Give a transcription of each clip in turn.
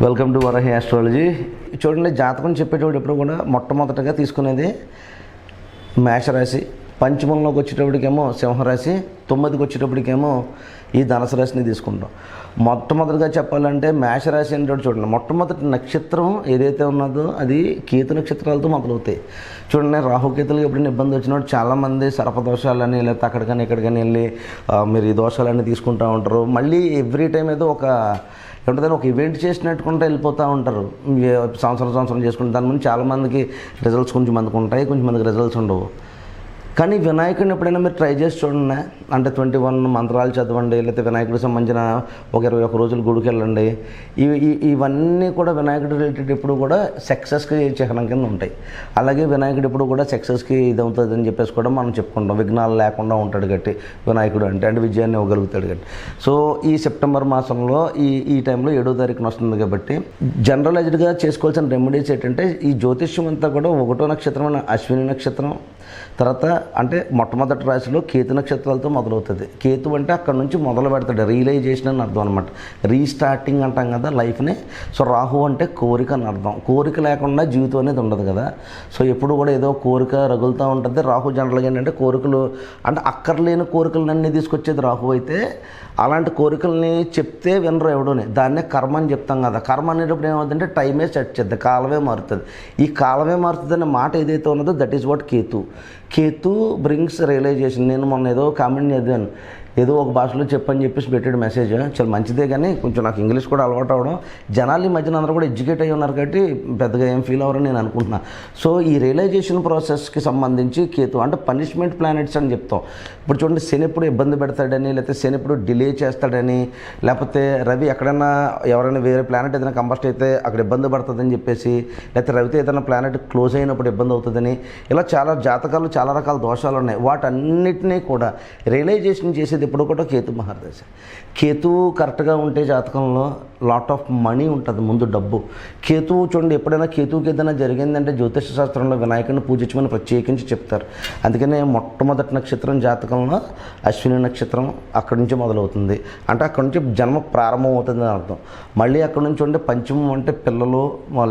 Welcome to Varahi astrology. చూడండి, జాతకం చెప్పేటప్పుడు ఎప్పుడు కూడా మొట్టమొదటగా తీసుకునేది మేషరాశి, పంచమంలోకి వచ్చేటప్పటికేమో సింహరాశి, 9కి వచ్చేటప్పటికేమో ఈ ధనుసు రాశిని తీసుకుంటాం. మొట్టమొదటిగా చెప్పాలంటే మేషరాశి అంటే చూడండి, మొట్టమొదటి నక్షత్రం ఏదైతే ఉన్నదో అది కేతు నక్షత్రాలతో మొదలవుతాయి. చూడండి, రాహుకేతులకు ఎప్పుడైనా ఇబ్బంది వచ్చినప్పుడు చాలామంది సర్పదోషాలని లేకపోతే అక్కడికని ఇక్కడికని వెళ్ళి మీరు ఈ దోషాలన్నీ తీసుకుంటూ ఉంటారు. మళ్ళీ ఎవ్రీ టైం ఏదో ఒక ఒక ఈవెంట్ చేసినట్టుకుంటే వెళ్ళిపోతూ ఉంటారు. సంవత్సరం చేసుకుంటే దాని ముందు చాలామందికి రిజల్ట్స్ కొంచెం మందికి ఉంటాయి, కొంచెం మందికి రిజల్ట్స్ ఉండవు. కానీ వినాయకుడిని ఎప్పుడైనా మీరు ట్రై చేసి చూడండి. అంటే 21 మంత్రాలు చదవండి, లేకపోతే వినాయకుడికి సంబంధించిన ఒక 21 రోజులు గుడికి వెళ్ళండి. ఇవన్నీ కూడా వినాయకుడు రిలేటెడ్ ఎప్పుడు కూడా సక్సెస్కి చిహ్నం కింద ఉంటాయి. అలాగే వినాయకుడు ఎప్పుడు కూడా సక్సెస్కి ఇది అవుతుంది అని చెప్పేసి కూడా మనం చెప్పుకుంటాం. విఘ్నాలు లేకుండా ఉంటాడు గట్టి వినాయకుడు అంటే విజయాన్ని ఇవ్వగలుగుతాడు గట్టి. సో ఈ సెప్టెంబర్ మాసంలో ఈ టైంలో 7వ తారీఖున వస్తుంది కాబట్టి జనరలైజ్డ్గా చేసుకోవాల్సిన రెమెడీస్ ఏంటంటే, ఈ జ్యోతిష్యం అంతా కూడా 1వ నక్షత్రం అశ్విని నక్షత్రం, తర్వాత అంటే మొట్టమొదటి రాశిలో కేతు నక్షత్రాలతో మొదలవుతుంది. కేతు అంటే అక్కడ నుంచి మొదలు పెడతాడు, రియలైజేషన్ అని అర్థం అనమాట. రీస్టార్టింగ్ అంటాం కదా లైఫ్ని. సో రాహు అంటే కోరిక అని అర్థం. కోరిక లేకుండా జీవితం అనేది ఉండదు కదా. సో ఎప్పుడు కూడా ఏదో కోరిక రగులుతూ ఉంటుంది. రాహు జనరల్గా ఏంటంటే కోరికలు అంటే అక్కర్లేని కోరికలన్నీ తీసుకొచ్చేది రాహు అయితే, అలాంటి కోరికల్ని చెప్తే వినరు ఎవడోని. దాన్నే కర్మ అని చెప్తాం కదా. కర్మ అనేటప్పుడు ఏమవుతుందంటే టైమే సెట్ చేద్ది, కాలమే మారుతుంది. ఈ కాలమే మారుతుంది అనే మాట ఏదైతే ఉన్నదో that is what Ketu. Ketu brings realization. నేను మొన్న ఏదో కామెంట్ చదివాను, ఏదో ఒక భాషలో చెప్పని చెప్పేసి పెట్టాడు మెసేజ్. చాలా మంచిదే, కానీ కొంచెం నాకు ఇంగ్లీష్ కూడా అలవాటు అవ్వడం. జనాలు ఈ మధ్యన అందరూ కూడా ఎడ్యుకేట్ అయ్యి ఉన్నారు కాబట్టి పెద్దగా ఏం ఫీల్ అవ్వరని నేను అనుకుంటున్నా. సో ఈ రియలైజేషన్ ప్రాసెస్కి సంబంధించి కేతు అంటే పనిష్మెంట్ ప్లానెట్స్ అని చెప్తాం. ఇప్పుడు చూడండి, శని ఎప్పుడు ఇబ్బంది పెడతాడని, లేకపోతే శని ఎప్పుడు డిలే చేస్తాడని, లేకపోతే రవి ఎక్కడైనా ఎవరైనా వేరే ప్లానెట్ ఏదైనా కంబస్ట్ అయితే అక్కడ ఇబ్బంది పడుతుందని చెప్పేసి, లేకపోతే రవితో ఏదైనా ప్లానెట్ క్లోజ్ అయినప్పుడు ఇబ్బంది అవుతుందని, ఇలా చాలా జాతకాలు చాలా రకాల దోషాలు ఉన్నాయి. వాటన్నిటినీ కూడా రియలైజేషన్ చేసేది ఇప్పుడు కూడా కేతు మహాదశ. కేతు కరెక్ట్గా ఉంటే జాతకంలో లాట్ ఆఫ్ మనీ ఉంటుంది, ముందు డబ్బు. కేతు చూడండి, ఎప్పుడైనా కేతువుకి ఏదైనా జరిగిందంటే జ్యోతిష శాస్త్రంలో వినాయకుడిని పూజించమని ప్రత్యేకించి చెప్తారు. అందుకనే మొట్టమొదటి నక్షత్రం జాతకంలో అశ్విని నక్షత్రం అక్కడి నుంచి మొదలవుతుంది. అంటే అక్కడి నుంచి జన్మ ప్రారంభం అవుతుందని అర్థం. మళ్ళీ అక్కడి నుంచి ఉంటే పంచమం అంటే పిల్లలు,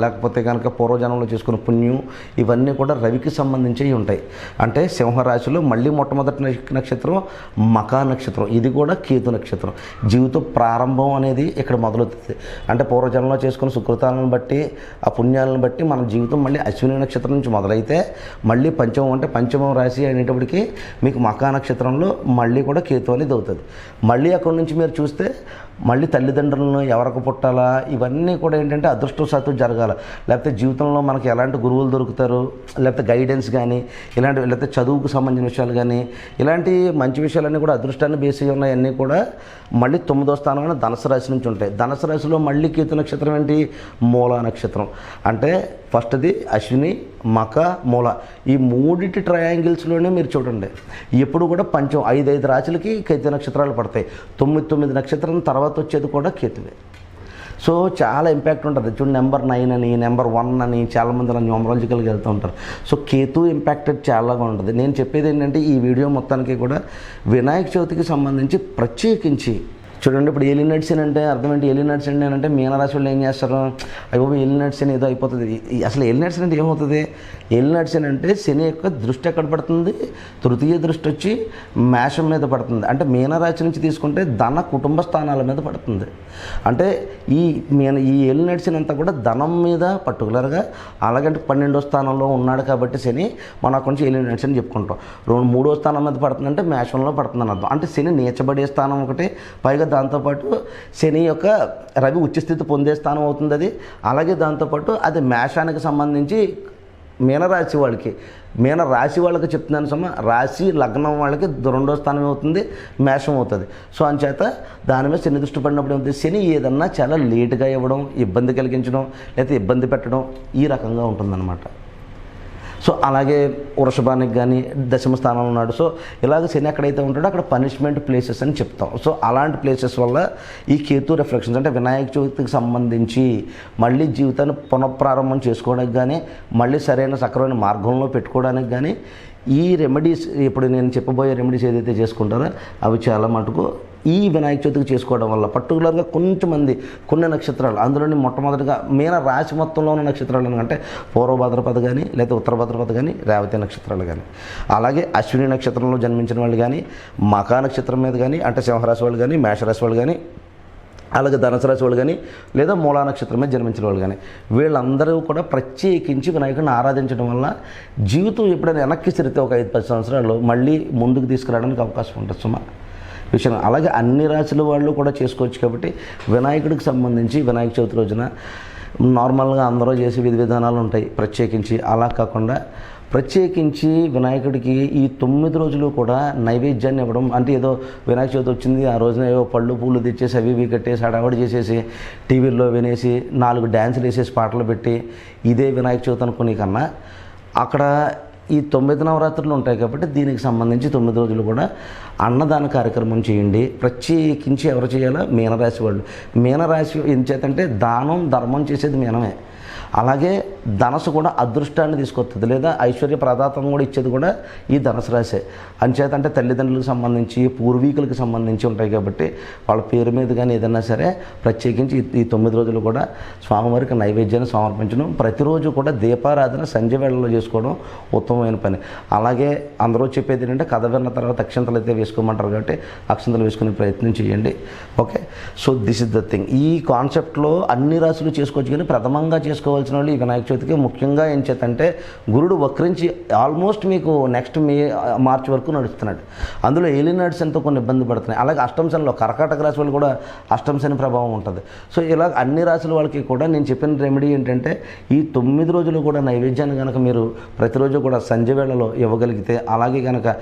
లేకపోతే కనుక పూర్వజన్మలో చేసుకున్న పుణ్యం, ఇవన్నీ కూడా రవికి సంబంధించి ఉంటాయి. అంటే సింహరాశిలో మళ్ళీ మొట్టమొదటి నక్షత్రం మకా నక్షత్రం, ఇది కూడా కేతు నక్షత్రం. జీవితం ప్రారంభం అనేది ఇక్కడ మొదలవుతుంది. అంటే పూర్వజన్మలో చేసుకున్న సుకృతాలను బట్టి, ఆ పుణ్యాలను బట్టి మన జీవితం మళ్ళీ అశ్విని నక్షత్రం నుంచి మొదలైతే మళ్ళీ పంచమం అంటే పంచమం రాశి అనేటప్పటికీ మీకు మకా నక్షత్రంలో మళ్ళీ కూడా కేతు అనేది అవుతుంది. మళ్ళీ అక్కడి నుంచి మీరు చూస్తే మళ్ళీ తల్లిదండ్రులను ఎవరికి పుట్టాలా, ఇవన్నీ కూడా ఏంటంటే అదృష్టవశాత్తు జరగాల. లేకపోతే జీవితంలో మనకి ఎలాంటి గురువులు దొరుకుతారు, లేకపోతే గైడెన్స్ కానీ ఇలాంటి, లేకపోతే చదువుకు సంబంధించిన విషయాలు కానీ ఇలాంటి మంచి విషయాలన్నీ కూడా అదృష్టాన్ని బేసి ఉన్నాయన్నీ కూడా మళ్ళీ 9వ స్థానంలో ధనుసు రాశి నుంచి ఉంటాయి. ధనుసు రాశిలో మళ్ళీ కేతు నక్షత్రం ఏంటి, మూలా నక్షత్రం. అంటే ఫస్ట్ది అశ్విని, మక, మూల, ఈ మూడిటి ట్రయాంగిల్స్లోనే మీరు చూడండి ఎప్పుడు కూడా పంచం 5 రాశులకి కేతు నక్షత్రాలు పడతాయి. 9 నక్షత్రం తర్వాత వచ్చేది కూడా కేతువే. సో చాలా ఇంపాక్ట్ ఉంటుంది. చూడండి, నెంబర్ 9 అని, నెంబర్ 1 అని చాలామంది అలా న్యూమరాలజికల్గా వెళ్తూ ఉంటారు. సో కేతు ఇంపాక్టెడ్ చాలాగా ఉంటుంది. నేను చెప్పేది ఏంటంటే ఈ వీడియో మొత్తానికి కూడా వినాయక చవితికి సంబంధించి ప్రత్యేకించి చూడండి. ఇప్పుడు ఏలినట్స్ అంటే అర్థం ఏంటి, ఏలినట్స్ అంటే మీనరాశి వాళ్ళు ఏం చేస్తారు, అయ్యో ఏలినట్స్ అని ఏదో అయిపోతుంది. అసలు ఏలినట్స్ అంటే ఏమవుతుంది, ఏలినట్స్ అంటే శని యొక్క దృష్టి ఎక్కడ పడుతుంది, తృతీయ దృష్టి వచ్చి మేషం మీద పడుతుంది. అంటే మీనరాశి నుంచి తీసుకుంటే ధన కుటుంబ స్థానాల మీద పడుతుంది. అంటే ఈ ఏలినట్స్ అంతా కూడా ధనం మీద పర్టికులర్గా, అలాగంటే 12వ స్థానంలో ఉన్నాడు కాబట్టి శని మనం అక్కడి నుంచి ఏలినట్స్ అని చెప్పుకుంటాం. 3వ స్థానం మీద పడుతుందంటే మేషంలో పడుతుందని అర్థం. అంటే శని నీచబడే స్థానం ఒకటి, పైగా దాంతోపాటు శని యొక్క రవి ఉచ్చస్థితి పొందే స్థానం అవుతుంది అది. అలాగే దాంతోపాటు అది మేషానికి సంబంధించి మీనరాశి వాళ్ళకి, మీనరాశి వాళ్ళకి చెప్తున్నాను రాశి లగ్నం వాళ్ళకి 2వ స్థానం అవుతుంది, మేషం అవుతుంది. సో అంచేత దాని మీద శని దృష్టి పడినప్పుడు ఏమవుతుంది, శని ఏదన్నా చాలా లేటుగా ఇవ్వడం, ఇబ్బంది కలిగించడం, లేకపోతే ఇబ్బంది పెట్టడం, ఈ రకంగా ఉంటుందన్నమాట. సో అలాగే వృషభానికి కానీ 10వ స్థానంలో ఉన్నాడు. సో ఇలాగ శని ఎక్కడైతే ఉంటాడో అక్కడ పనిష్మెంట్ ప్లేసెస్ అని చెప్తాం. సో అలాంటి ప్లేసెస్ వల్ల ఈ కేతు రిఫ్లెక్షన్స్ అంటే వినాయక చవితికి సంబంధించి మళ్ళీ జీవితాన్ని పునఃప్రారంభం చేసుకోవడానికి కానీ, మళ్ళీ సరైన సక్రమైన మార్గంలో పెట్టుకోవడానికి కానీ ఈ రెమెడీస్, ఇప్పుడు నేను చెప్పబోయే రెమెడీస్ ఏదైతే చేసుకుంటారో అవి చాలా మటుకు ఈ వినాయక చవితికి చేసుకోవడం వల్ల పర్టికులర్గా కొన్ని నక్షత్రాలు, అందులోని మొట్టమొదటిగా మీన రాశి మొత్తంలో ఉన్న నక్షత్రాలు అంటే పూర్వ భాద్రపద కానీ లేదా ఉత్తర భాద్రపద కానీ రేవతి నక్షత్రాలు కానీ, అలాగే అశ్విని నక్షత్రంలో జన్మించిన వాళ్ళు కానీ, మఖా నక్షత్రం మీద కానీ అంటే సింహరాశి వాళ్ళు కానీ, మేషరాశి వాళ్ళు కానీ, అలాగే ధనుసు రాశి వాళ్ళు కానీ లేదా మూలా నక్షత్రం మీద జన్మించిన వాళ్ళు కానీ, వీళ్ళందరూ కూడా ప్రత్యేకించి వినాయకుడిని ఆరాధించడం వల్ల జీవితం ఎప్పుడైనా వెనక్కి తిరిగితే ఒక 5-10 సంవత్సరాలు మళ్ళీ ముందుకు తీసుకురావడానికి అవకాశం ఉంటుంది సుమా విషయం. అలాగే అన్ని రాశుల వాళ్ళు కూడా చేసుకోవచ్చు కాబట్టి వినాయకుడికి సంబంధించి వినాయక చవితి రోజున నార్మల్గా అందరూ చేసే విధి విధానాలు ఉంటాయి. ప్రత్యేకించి అలా కాకుండా ప్రత్యేకించి వినాయకుడికి ఈ 9 రోజులు కూడా నైవేద్యాన్ని ఇవ్వడం అంటే ఏదో వినాయక చవితి వచ్చింది ఆ రోజున ఏవో పళ్ళు పూలు తెచ్చేసి అవి ఇవి కట్టేసి హడావడి చేసేసి టీవీల్లో వినేసి 4 డ్యాన్సులు వేసేసి పాటలు పెట్టి ఇదే వినాయక చవితి అనుకునే కన్నా అక్కడ ఈ 9 నవరాత్రులు ఉంటాయి కాబట్టి దీనికి సంబంధించి 9 రోజులు కూడా అన్నదాన కార్యక్రమం చేయండి. ప్రత్యేకించి ఎవరు చేయాలో మీనరాశి వాళ్ళు. మీనరాశి ఏం చేతంటే దానం ధర్మం చేసేది మీనమే. అలాగే ధనసు కూడా అదృష్టాన్ని తీసుకొస్తుంది లేదా ఐశ్వర్య ప్రదాతం కూడా ఇచ్చేది కూడా ఈ ధనుసు రాశే. అంచేత అంటే తల్లిదండ్రులకు సంబంధించి పూర్వీకులకు సంబంధించి ఉంటాయి కాబట్టి వాళ్ళ పేరు మీద కానీ ఏదైనా సరే ప్రత్యేకించి ఈ 9 రోజులు కూడా స్వామివారికి నైవేద్యాన్ని సమర్పించడం, ప్రతిరోజు కూడా దీపారాధన సంధ్య వేళలో చేసుకోవడం ఉత్తమమైన పని. అలాగే అందరూ చెప్పేది ఏంటంటే కథ విన్న తర్వాత అక్షంతలు అయితే వేసుకోమంటారు కాబట్టి అక్షంతలు వేసుకునే ప్రయత్నం చేయండి. Okay, so this is the thing. ఈ కాన్సెప్ట్లో అన్ని రాశులు చేసుకోవచ్చు కానీ ప్రథమంగా చేసుకోవాల్సిన వాళ్ళు ఈ వినాయక చవితికి ముఖ్యంగా ఏం చేతంటే గురుడు వక్రించి ఆల్మోస్ట్ మీకు నెక్స్ట్ మార్చి వరకు నడుస్తున్నాడు. అందులో ఏలినాడ్స్ ఎంతో కొన్ని ఇబ్బంది పడుతున్నాయి. అలాగే అష్టమ శనిలో కర్కాటక రాశి వాళ్ళు కూడా అష్టమ శని ప్రభావం ఉంటుంది. సో ఇలా అన్ని రాశుల వాళ్ళకి కూడా నేను చెప్పిన రెమెడీ ఏంటంటే ఈ 9 రోజులు కూడా నైవేద్యాన్ని కనుక మీరు ప్రతిరోజు కూడా సంధ్య వేళలో ఇవ్వగలిగితే, అలాగే కనుక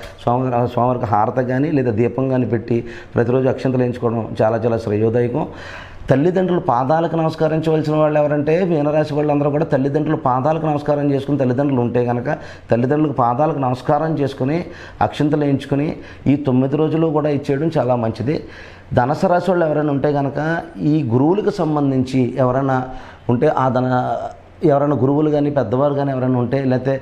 స్వామివారికి హారత కానీ లేదా దీపం కానీ పెట్టి ప్రతిరోజు అక్షంతలు వేయించుకోవడం చాలా చాలా శ్రేయోదాయకం. తల్లిదండ్రులు పాదాలకు నమస్కరించవలసిన వాళ్ళు ఎవరంటే మీనరాశి వాళ్ళందరూ కూడా తల్లిదండ్రులు పాదాలకు నమస్కారం చేసుకుని తల్లిదండ్రులు ఉంటే కనుక తల్లిదండ్రులకు పాదాలకు నమస్కారం చేసుకుని అక్షంతలు వేయించుకొని ఈ 9 రోజులు కూడా ఇచ్చేయడం చాలా మంచిది. ధనుసు రాశి వాళ్ళు ఎవరైనా ఉంటే కనుక ఈ గురువులకు సంబంధించి ఎవరైనా ఉంటే ఎవరైనా గురువులు కానీ పెద్దవారు కానీ ఎవరైనా ఉంటే లేకపోతే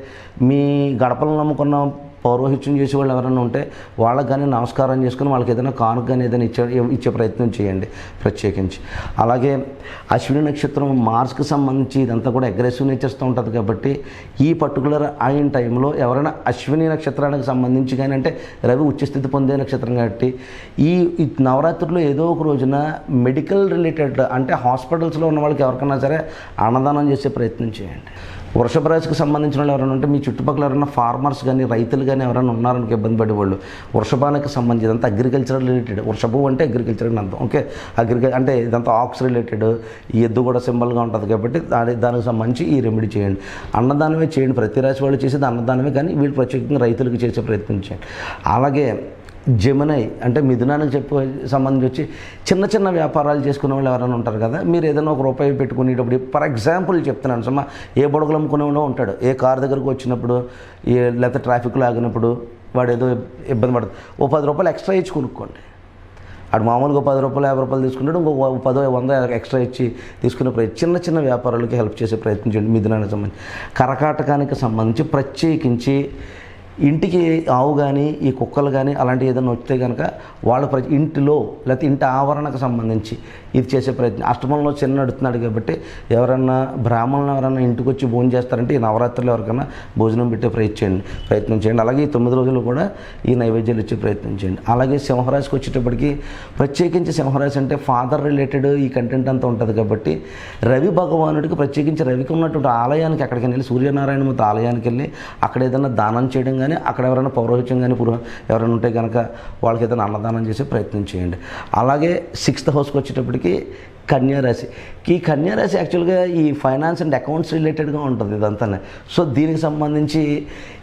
మీ గడపలను నమ్ముకున్న పౌరోహిత్యం చేసే వాళ్ళు ఎవరైనా ఉంటే వాళ్ళకి కానీ నమస్కారం చేసుకుని వాళ్ళకి ఏదైనా కానుక కానీ ఏదైనా ఇచ్చే ప్రయత్నం చేయండి ప్రత్యేకించి. అలాగే అశ్విని నక్షత్రం మార్స్కి సంబంధించి ఇదంతా కూడా అగ్రెసివ్ నేచర్స్తో ఉంటుంది కాబట్టి ఈ పర్టికులర్ అయిన టైంలో ఎవరైనా అశ్విని నక్షత్రానికి సంబంధించి కానీ అంటే రవి ఉచ్చస్థితి పొందే నక్షత్రం కాబట్టి ఈ నవరాత్రుల్లో ఏదో ఒక రోజున మెడికల్ రిలేటెడ్ అంటే హాస్పిటల్స్లో ఉన్న వాళ్ళకి ఎవరికైనా సరే అన్నదానం చేసే ప్రయత్నం చేయండి. వృషభ రాశికి సంబంధించిన వాళ్ళు ఎవరైనా ఉంటే మీ చుట్టుపక్కల ఎవరైనా ఫార్మర్స్ కానీ రైతులు కానీ ఎవరైనా ఉన్నారనుకో ఇబ్బంది పడేవాళ్ళు వృషభానికి సంబంధించి ఇదంతా అగ్రికల్చర్ రిలేటెడ్. వృషభం అంటే అగ్రికల్చర్ అని అర్థం. ఓకే, అంటే ఇదంతా ఆక్స్ రిలేటెడ్, ఈ ఎద్దు కూడా సింబల్గా ఉంటుంది కాబట్టి దానికి సంబంధించి ఈ రెమెడీ చేయండి. అన్నదానమే చేయండి. ప్రతి రాశి వాళ్ళు చేసేది అన్నదానమే, కానీ వీళ్ళు ప్రత్యేకంగా రైతులకు చేసే ప్రయత్నం చేయండి. అలాగే జెమినై అంటే మిథునానికి సంబంధించి వచ్చి చిన్న చిన్న వ్యాపారాలు చేసుకునే వాళ్ళు ఎవరైనా ఉంటారు కదా, మీరు ఏదైనా ₹1 పెట్టుకునేటప్పుడు ఫర్ ఎగ్జాంపుల్ చెప్తున్నాను సుమా, ఏ బొడగలు అమ్ముకునేవాడో ఉంటాడు, ఏ కారు దగ్గరకు వచ్చినప్పుడు లేకపోతే ట్రాఫిక్లో ఆగినప్పుడు వాడు ఏదో ఇబ్బంది పడుతుంది, ₹10 ఎక్స్ట్రా ఇచ్చి కొనుక్కోండి. అటు మామూలుగా ₹10 ₹50 తీసుకుంటాడు, ఇంకో 10 100 ఎక్స్ట్రా ఇచ్చి తీసుకునే చిన్న చిన్న వ్యాపారాలకి హెల్ప్ చేసే ప్రయత్నం చేయండి. మిథునానికి సంబంధించి కర్కాటకానికి సంబంధించి ప్రత్యేకించి ఇంటికి ఆవు కానీ ఈ కుక్కలు కానీ అలాంటివి ఏదైనా వస్తే కనుక వాళ్ళ ఇంటిలో లేకపోతే ఇంటి ఆవరణకు సంబంధించి ఇది చేసే ప్రయత్నం. అష్టమంలో చిన్న నడుతున్నాడు కాబట్టి ఎవరన్నా బ్రాహ్మణులు ఎవరన్నా ఇంటికి వచ్చి భోజనం చేస్తారంటే ఈ నవరాత్రులు ఎవరికైనా భోజనం పెట్టే ప్రయత్నం చేయండి. అలాగే ఈ 9 రోజులు కూడా ఈ నైవేద్యాలు ఇచ్చే ప్రయత్నం చేయండి. అలాగే సింహరాశికి వచ్చేటప్పటికి ప్రత్యేకించి సింహరాశి అంటే ఫాదర్ రిలేటెడ్ ఈ కంటెంట్ అంతా ఉంటుంది కాబట్టి రవి భగవానుడికి ప్రత్యేకించి రవికి ఉన్నటువంటి ఆలయానికి ఎక్కడికి వెళ్ళి సూర్యనారాయణ మూర్తి ఆలయానికి వెళ్ళి అక్కడ ఏదైనా దానం చేయడం కానీ అక్కడ ఎవరైనా పౌరోహిత్యం కానీ ఎవరైనా ఉంటే కనుక వాళ్ళకి ఏదైనా అన్నదానం చేసే ప్రయత్నం చేయండి. అలాగే 6th హౌస్కి వచ్చేటప్పటికి కన్యారాశి. ఈ కన్యారాశి యాక్చువల్గా ఈ ఫైనాన్స్ అండ్ అకౌంట్స్ రిలేటెడ్గా ఉంటుంది ఇదంతా. సో దీనికి సంబంధించి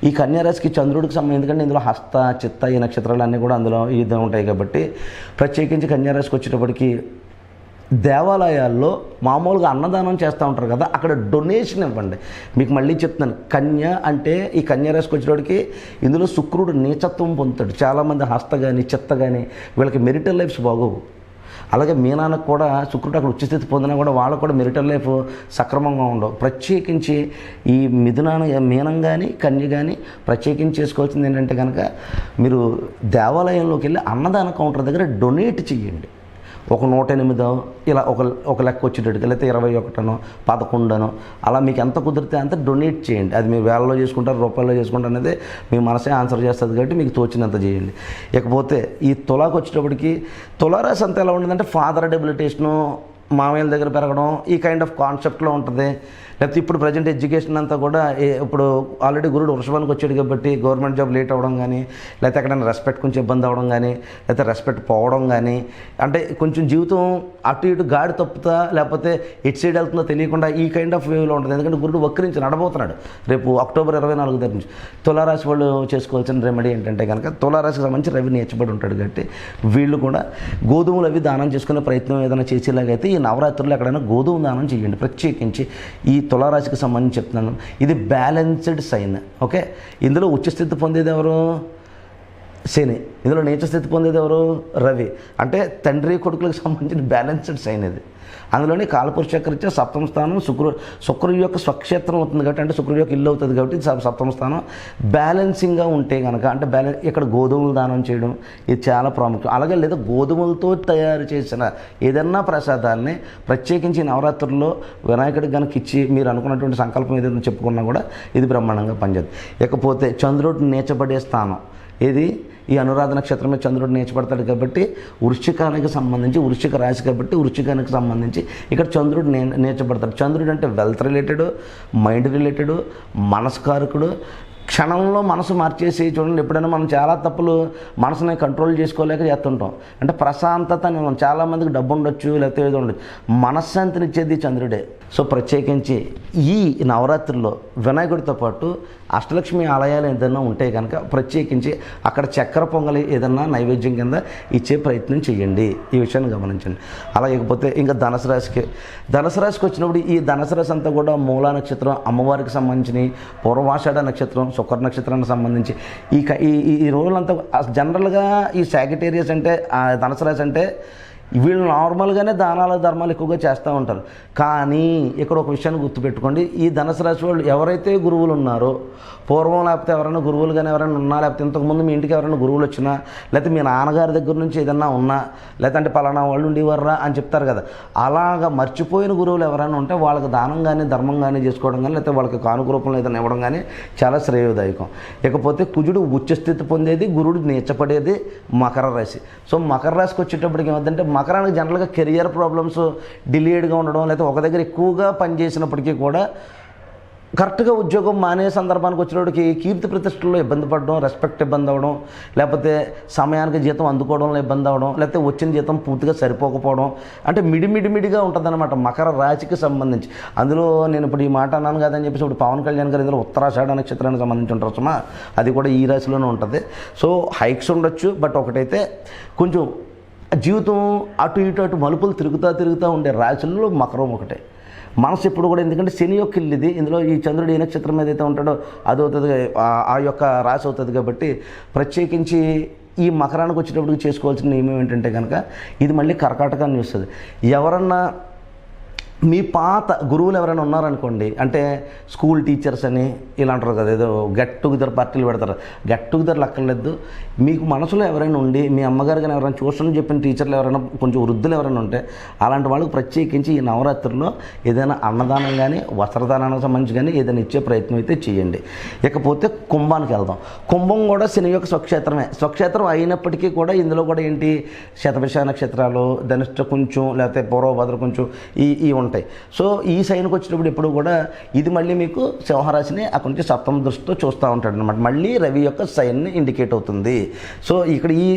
ఈ కన్యారాశికి చంద్రుడికి సంబంధించి ఎందుకంటే ఇందులో హస్త చిత్త ఈ నక్షత్రాలు అన్నీ కూడా అందులో ఇది ఉంటాయి కాబట్టి ప్రత్యేకించి కన్యారాశికి వచ్చేటప్పటికి దేవాలయాల్లో మామూలుగా అన్నదానం చేస్తూ ఉంటారు కదా, అక్కడ డొనేషన్ ఇవ్వండి. మీకు మళ్ళీ చెప్తున్నాను, కన్య అంటే ఈ కన్యారాశికి వచ్చేటోడికి ఇందులో శుక్రుడు నీచత్వం పొందుతాడు. చాలామంది హస్త కానీ చిత్త కానీ వీళ్ళకి మెరిటల్ లైఫ్స్ బాగోవు. అలాగే మీనానికి కూడా శుక్రుడు అక్కడ ఉచ్చస్థితి పొందినా కూడా వాళ్ళకు కూడా మెరిటల్ లైఫ్ సక్రమంగా ఉండవు. ప్రత్యేకించి ఈ మీనం కానీ కన్య కానీ ప్రత్యేకించి చేసుకోవాల్సింది ఏంటంటే కనుక మీరు దేవాలయంలోకి వెళ్ళి అన్నదాన కౌంటర్ దగ్గర డొనేట్ చేయండి. ఒక 108 ఇలా ఒక లెక్క వచ్చేటట్టుగా, లేకపోతే 21 11 అలా మీకు ఎంత కుదిరితే అంత డొనేట్ చేయండి. అది మీరు వేలలో చేసుకుంటారు, రూపాయల్లో చేసుకుంటారు అనేది మీ మనసే ఆన్సర్ చేస్తుంది కాబట్టి మీకు తోచినంత చేయండి. ఇకపోతే ఈ తులాకు వచ్చేటప్పటికి తులారాశి అంతా ఎలా ఉండదంటే ఫాదర్ డెబిలిటేషను, మామయ్యల దగ్గర పెరగడం, ఈ కైండ్ ఆఫ్ కాన్సెప్ట్లో ఉంటుంది. లేకపోతే ఇప్పుడు ప్రజెంట్ ఎడ్యుకేషన్ అంతా కూడా ఇప్పుడు ఆల్రెడీ గురుడు వృషభానికి వచ్చాడు కాబట్టి గవర్నమెంట్ జాబ్ లేట్ అవ్వడం కానీ, లేకపోతే ఎక్కడైనా రెస్పెక్ట్ కొంచెం ఇబ్బంది అవ్వడం కానీ, లేకపోతే రెస్పెక్ట్ పోవడం కానీ, అంటే కొంచెం జీవితం అటు ఇటు గాడి తప్పుతా లేకపోతే ఎటు సైడ్ వెళ్తుందో తెలియకుండా ఈ కైండ్ ఆఫ్ వేవ్లో ఉంటుంది. ఎందుకంటే గురుడు వక్రించి నడబోతున్నాడు రేపు అక్టోబర్ 24 దగ్గర నుంచి. తులారాశి వాళ్ళు చేసుకోవాల్సిన రెమెడీ ఏంటంటే కనుక తులారాశికి సంబంధించి రవి నేర్చబడి ఉంటాడు కాబట్టి వీళ్ళు కూడా గోధుమలు అవి దానం చేసుకునే ప్రయత్నం ఏదైనా చేసేలాగైతే ఈ నవరాత్రుల్లో ఎక్కడైనా గోధుమ దానం చేయండి. ప్రత్యేకించి ఈ తులారాశికి సంబంధించి చెప్తున్నాను. ఇది బ్యాలెన్స్డ్ సైన్. ఓకే, ఇందులో ఉచ్చస్థితి పొందేది ఎవరు? శని. ఇందులో నీచస్థితి పొందేది ఎవరు? రవి. అంటే తండ్రి కొడుకులకు సంబంధించిన బ్యాలెన్స్డ్ సైన్ ఇది. అందులోని కాలపురుష చక్రరీత్యా సప్తమ స్థానం శుక్రుడి యొక్క స్వక్షేత్రం అవుతుంది కాబట్టి, అంటే శుక్రుడి యొక్క ఇల్లు అవుతుంది కాబట్టి సప్తమ స్థానం బ్యాలెన్సింగ్గా ఉంటే కనుక, అంటే ఇక్కడ గోధుమలు దానం చేయడం ఇది చాలా ప్రాముఖ్యం. అలాగే లేదా గోధుమలతో తయారు చేసిన ఏదన్నా ప్రసాదాలని ప్రత్యేకించి నవరాత్రుల్లో వినాయకుడికి కనుక ఇచ్చి మీరు అనుకున్నటువంటి సంకల్పం ఏదైనా చెప్పుకున్నా కూడా ఇది బ్రహ్మాండంగా పనిచేస్తుంది. ఇకపోతే చంద్రుడు నీచబడే స్థానం ఏది? ఈ అనురాధ నక్షత్రం మీద చంద్రుడు నేర్చబడతాడు కాబట్టి వృశ్చికానికి సంబంధించి, వృశ్చిక రాశి కాబట్టి వృశ్చికానికి సంబంధించి ఇక్కడ చంద్రుడు నేర్చబడతాడు. చంద్రుడు అంటే వెల్త్ రిలేటెడ్, మైండ్ రిలేటెడ్, మనస్కారకుడు. క్షణంలో మనసు మార్చేసి చూడండి, ఎప్పుడైనా మనం చాలా తప్పులు మనసుని కంట్రోల్ చేసుకోలేక చేస్తుంటాం. అంటే ప్రశాంతత నేను చాలామందికి డబ్బు ఉండొచ్చు, లేకపోతే ఏదో ఉండొచ్చు, మనశ్శాంతినిచ్చేది చంద్రుడే. సో ప్రత్యేకించి ఈ నవరాత్రుల్లో వినాయకుడితో పాటు అష్టలక్ష్మి ఆలయాలు ఏదైనా ఉంటే కనుక ప్రత్యేకించి అక్కడ చక్కెర పొంగలి ఏదన్నా నైవేద్యం కింద ఇచ్చే ప్రయత్నం చేయండి. ఈ విషయాన్ని గమనించండి. అలాగకపోతే ఇంకా ధనుసు రాశికి వచ్చినప్పుడు ఈ ధనుసు రాశి అంతా కూడా మూలా నక్షత్రం, అమ్మవారికి సంబంధించి పూర్వాషాఢ నక్షత్రం, శుక్ర నక్షత్రానికి సంబంధించి ఈ రోజులంతా జనరల్గా ఈ సాగిటేరియస్ అంటే ధనుసు రాశి అంటే వీళ్ళు నార్మల్గానే దానాలు ధర్మాలు ఎక్కువగా చేస్తూ ఉంటారు. కానీ ఇక్కడ ఒక విషయాన్ని గుర్తుపెట్టుకోండి, ఈ ధనుసు రాశి వాళ్ళు ఎవరైతే గురువులు ఉన్నారో, పూర్వం లేకపోతే ఎవరైనా గురువులు కానీ ఎవరైనా ఉన్నా, లేకపోతే ఇంతకుముందు మీ ఇంటికి ఎవరైనా గురువులు వచ్చినా, లేకపోతే మీ నాన్నగారి దగ్గర నుంచి ఏదన్నా ఉన్నా, లేదంటే పలానా వాళ్ళు ఉండేవారా అని చెప్తారు కదా, అలాగా మర్చిపోయిన గురువులు ఎవరైనా ఉంటే వాళ్ళకి దానం కానీ ధర్మం కానీ చేసుకోవడం కానీ, లేకపోతే వాళ్ళకి కానుక రూపంలో ఏదైనా ఇవ్వడం కానీ చాలా శ్రేయోదాయకం. ఇకపోతే కుజుడు ఉచ్చస్థితి పొందేది, గురుడు నీచపడేది మకర రాశి. సో మకర రాశికి వచ్చేటప్పటికి ఏమవుతుందంటే, మకరానికి జనరల్గా కెరియర్ ప్రాబ్లమ్స్ డిలేడ్గా ఉండడం, లేకపోతే ఒక దగ్గర ఎక్కువగా పనిచేసినప్పటికీ కూడా కరెక్ట్గా ఉద్యోగం మానే సందర్భానికి వచ్చినప్పటికి కీర్తి ప్రతిష్టల్లో ఇబ్బంది పడడం, రెస్పెక్ట్ ఇబ్బంది అవ్వడం, లేకపోతే సమయానికి జీతం అందుకోవడంలో ఇబ్బంది అవ్వడం, లేకపోతే వచ్చిన జీతం పూర్తిగా సరిపోకపోవడం, అంటే మిడిమిడిగా ఉంటుందన్నమాట మకర రాశికి సంబంధించి. అందులో నేను ఇప్పుడు ఈ మాట అన్నాను కదని చెప్పేసి ఇప్పుడు పవన్ కళ్యాణ్ గారు ఇందులో ఉత్తరాషాఢ నక్షత్రానికి సంబంధించి ఉంటారు సుమా, అది కూడా ఈ రాశిలోనే ఉంటుంది. సో హైక్స్ ఉండొచ్చు, బట్ ఒకటైతే కొంచెం జీవితం అటు ఇటు మలుపులు తిరుగుతూ ఉండే రాశుల్లో మకరం ఒకటే. మనసు ఎప్పుడు కూడా, ఎందుకంటే శని యొక్క ఇల్లు ఇది, ఇందులో ఈ చంద్రుడు ఏ నక్షత్రం ఏదైతే ఉంటాడో అది అవుతుంది, ఆ యొక్క రాశి అవుతుంది కాబట్టి ప్రత్యేకించి ఈ మకరానికి వచ్చేటప్పటికి చేసుకోవాల్సిన నియమం ఏంటంటే కనుక ఇది మళ్ళీ కర్కాటకాన్ని వస్తుంది. ఎవరన్నా మీ పాత గురువులు ఎవరైనా ఉన్నారనుకోండి, అంటే స్కూల్ టీచర్స్ అని ఇలా అంటారు కదా, ఏదో గెట్ టుగెదర్ పార్టీలు పెడతారు, గెట్ టుగెదర్లు అక్కర్లేదు. మీకు మనసులో ఎవరైనా ఉండి, మీ అమ్మగారు కానీ ఎవరైనా ట్యూషన్ చెప్పిన టీచర్లు ఎవరైనా కొంచెం వృద్ధులు ఎవరైనా ఉంటే అలాంటి వాళ్ళకి ప్రత్యేకించి ఈ నవరాత్రుల్లో ఏదైనా అన్నదానం కానీ వస్త్రదానానికి సంబంధించి కానీ ఏదైనా ఇచ్చే ప్రయత్నం అయితే చేయండి. ఇకపోతే కుంభానికి వెళ్దాం. కుంభం కూడా శని యొక్క స్వక్షేత్రం అయినప్పటికీ కూడా ఇందులో కూడా ఏంటి, శతభిష నక్షత్రాలు, ధనిష్ట కొంచెం, లేకపోతే పూర్వభద్ర కొంచెం ఈ ఉంటాయి. సో ఈ సైన్కి వచ్చినప్పుడు ఎప్పుడు కూడా ఇది మళ్ళీ మీకు సింహరాశిని అక్కడి నుంచి సప్తమ దృష్టితో చూస్తూ ఉంటాడు అనమాట. మళ్ళీ రవి యొక్క సైన్ని ఇండికేట్ అవుతుంది. సో ఇక్కడ ఈ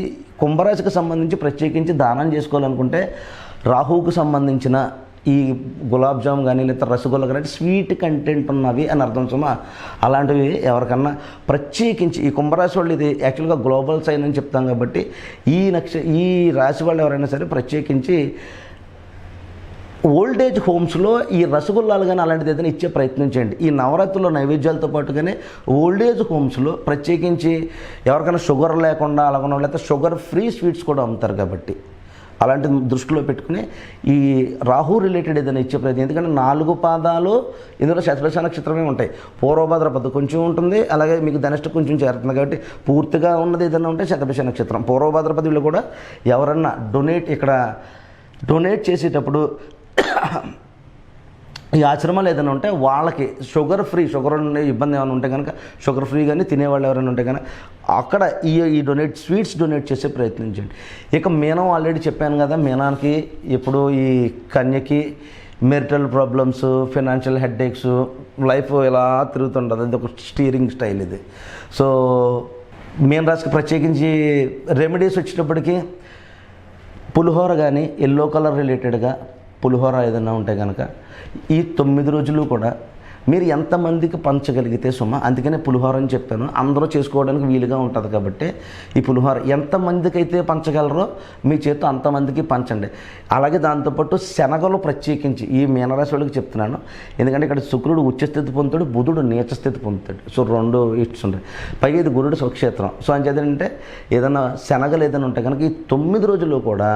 కుంభరాశికి సంబంధించి ప్రత్యేకించి దానం చేసుకోవాలనుకుంటే రాహువుకు సంబంధించిన ఈ గులాబ్ జామ్ కానీ లేదా రసగుల్లా కానీ స్వీట్ కంటెంట్ ఉన్నవి అని అర్థం సుమా. అలాంటివి ఎవరికన్నా ప్రత్యేకించి ఈ కుంభరాశి వాళ్ళు, ఇది యాక్చువల్గా గ్లోబల్ సైన్ అని చెప్తాం కాబట్టి ఈ రాశి వాళ్ళు ఎవరైనా సరే ప్రత్యేకించి ఓల్డేజ్ హోమ్స్లో ఈ రసగుల్లాలు కానీ అలాంటిది ఏదైనా ఇచ్చే ప్రయత్నం చేయండి. ఈ నవరాత్రుల్లో నైవేద్యాలతో పాటుగానే ఓల్డేజ్ హోమ్స్లో ప్రత్యేకించి ఎవరికైనా షుగర్ లేకుండా అలాగ, లేకపోతే షుగర్ ఫ్రీ స్వీట్స్ కూడా అమ్ముతారు కాబట్టి అలాంటి దృష్టిలో పెట్టుకుని ఈ రాహు రిలేటెడ్ ఏదైనా ఇచ్చే ప్రయత్నం, ఎందుకంటే 4 పాదాలు ఇందులో శతభిష నక్షత్రమే ఉంటాయి. పూర్వభాద్రపద కొంచెం ఉంటుంది, అలాగే మీకు ధనిష్ట కొంచెం చేరుతుంది. కాబట్టి పూర్తిగా ఉన్నది ఏదైనా ఉంటే శతభిష నక్షత్రం. పూర్వభాద్రపదిలో కూడా ఎవరన్నా డొనేట్ చేసేటప్పుడు ఈ ఆశ్రమాలు ఏదైనా ఉంటే వాళ్ళకి షుగర్ ఉండే ఇబ్బంది ఏమైనా ఉంటే కనుక షుగర్ ఫ్రీ కానీ తినేవాళ్ళు ఎవరైనా ఉంటే కనుక అక్కడ ఈ స్వీట్స్ డొనేట్ చేసే ప్రయత్నించండి. ఇక మీనం ఆల్రెడీ చెప్పాను కదా, మీనానికి ఇప్పుడు ఈ కన్యకి marital problems, financial headaches, life ఇలా తిరుగుతుంటుంది. అది ఒక స్టీరింగ్ స్టైల్ ఇది. సో మీన రాశికి ప్రత్యేకించి రెమెడీస్ వచ్చేటప్పటికి పులిహోర కానీ ఎల్లో కలర్ రిలేటెడ్గా పులిహోర ఏదైనా ఉంటే కనుక ఈ 9 రోజులు కూడా మీరు ఎంతమందికి పంచగలిగితే అందుకనే పులిహోర అని చెప్పాను. అందరూ చేసుకోవడానికి వీలుగా ఉంటుంది కాబట్టి ఈ పులిహోర ఎంతమందికి అయితే పంచగలరో మీ చేతితో అంతమందికి పంచండి. అలాగే దాంతోపాటు శనగలు ప్రత్యేకించి ఈ మీనరాశి వాళ్ళకి చెప్తున్నాను, ఎందుకంటే ఇక్కడ శుక్రుడు ఉచ్చస్థితి పొందుతాడు, బుధుడు నీచస్థితి పొందుతాడు. సో 2 ఇట్స్ ఉంటాయి. పైగా ఇది గురుడు స్వక్షేత్రం. సో అంచేదంటే ఏదైనా శనగలు ఏదైనా ఉంటే కనుక ఈ 9 రోజుల్లో కూడా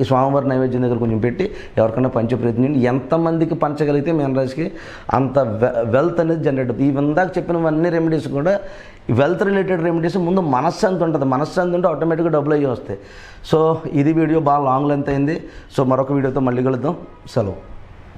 ఈ స్వామివారి నైవేద్యం దగ్గర కొంచెం పెట్టి ఎవరికైనా పంచే ప్రయత్నం, ఎంతమందికి పంచగలిగితే మీనరాశికి అంత వెల్త్ అనేది జనరేట్ అవుతుంది. ఈ ఇందాక చెప్పినవన్నీ రెమెడీస్ కూడా వెల్త్ రిలేటెడ్ రెమెడీస్. ముందు మనశ్శాంతి ఉంటుంది, మనశ్శాంతి ఉంటే ఆటోమేటిక్గా డబ్బులు అయ్యి వస్తాయి. సో ఇది వీడియో బాగా లాంగ్ లెంత్ అయింది. సో మరొక వీడియోతో మళ్ళీ కలుద్దాం. సెలవు.